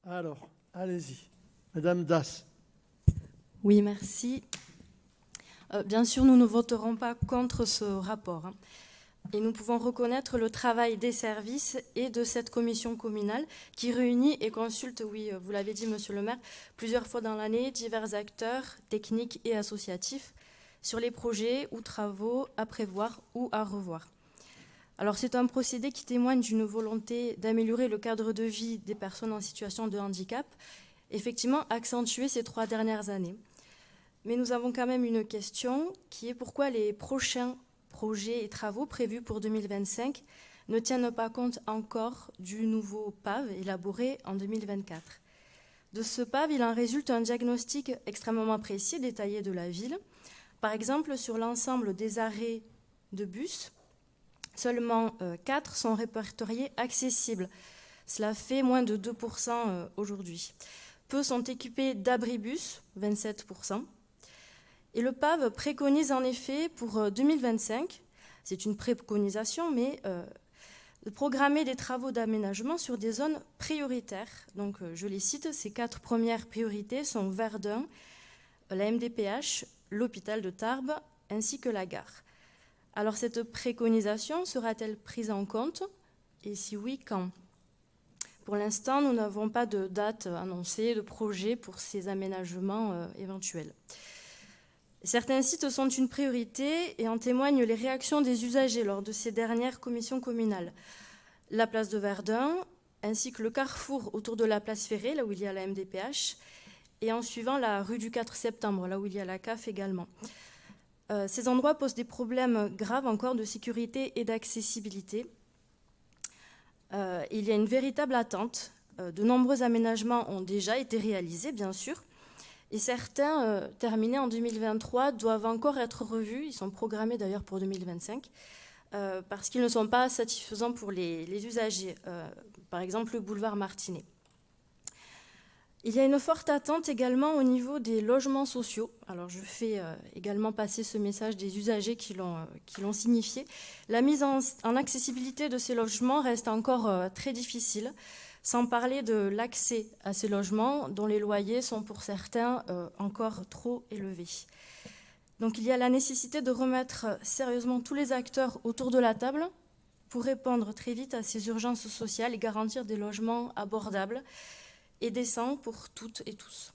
Alors, allez-y. Madame Das. Oui, merci. Bien sûr, nous ne voterons pas contre ce rapport. Et nous pouvons reconnaître le travail des services et de cette commission communale qui réunit et consulte, oui, vous l'avez dit, monsieur le maire, plusieurs fois dans l'année, divers acteurs techniques et associatifs sur les projets ou travaux à prévoir ou à revoir. Alors, c'est un procédé qui témoigne d'une volonté d'améliorer le cadre de vie des personnes en situation de handicap, effectivement accentué ces 3 dernières années. Mais nous avons quand même une question qui est pourquoi les prochains projets et travaux prévus pour 2025 ne tiennent pas compte encore du nouveau PAV élaboré en 2024. De ce PAV, il en résulte un diagnostic extrêmement précis, détaillé de la ville. Par exemple, sur l'ensemble des arrêts de bus, seulement 4 sont répertoriés accessibles. Cela fait moins de 2% aujourd'hui. Peu sont équipés d'abribus, 27%. Et le PAV préconise en effet pour 2025, c'est une préconisation, mais de programmer des travaux d'aménagement sur des zones prioritaires. Donc je les cite, ces 4 premières priorités sont Verdun, la MDPH, l'hôpital de Tarbes ainsi que la gare. Alors cette préconisation sera-t-elle prise en compte? Et si oui, quand? Pour l'instant, nous n'avons pas de date annoncée, de projet pour ces aménagements éventuels. Certains sites sont une priorité et en témoignent les réactions des usagers lors de ces dernières commissions communales. La place de Verdun, ainsi que le carrefour autour de la place Ferré, là où il y a la MDPH, et en suivant la rue du 4 septembre, là où il y a la CAF également. Ces endroits posent des problèmes graves encore de sécurité et d'accessibilité. Il y a une véritable attente. De nombreux aménagements ont déjà été réalisés, bien sûr, et certains, terminés en 2023, doivent encore être revus. Ils sont programmés d'ailleurs pour 2025, parce qu'ils ne sont pas satisfaisants pour les usagers. Par exemple, le boulevard Martinet. Il y a une forte attente également au niveau des logements sociaux. Alors je fais également passer ce message des usagers qui l'ont signifié. La mise en accessibilité de ces logements reste encore très difficile, sans parler de l'accès à ces logements dont les loyers sont pour certains encore trop élevés. Donc il y a la nécessité de remettre sérieusement tous les acteurs autour de la table pour répondre très vite à ces urgences sociales et garantir des logements abordables et décents pour toutes et tous.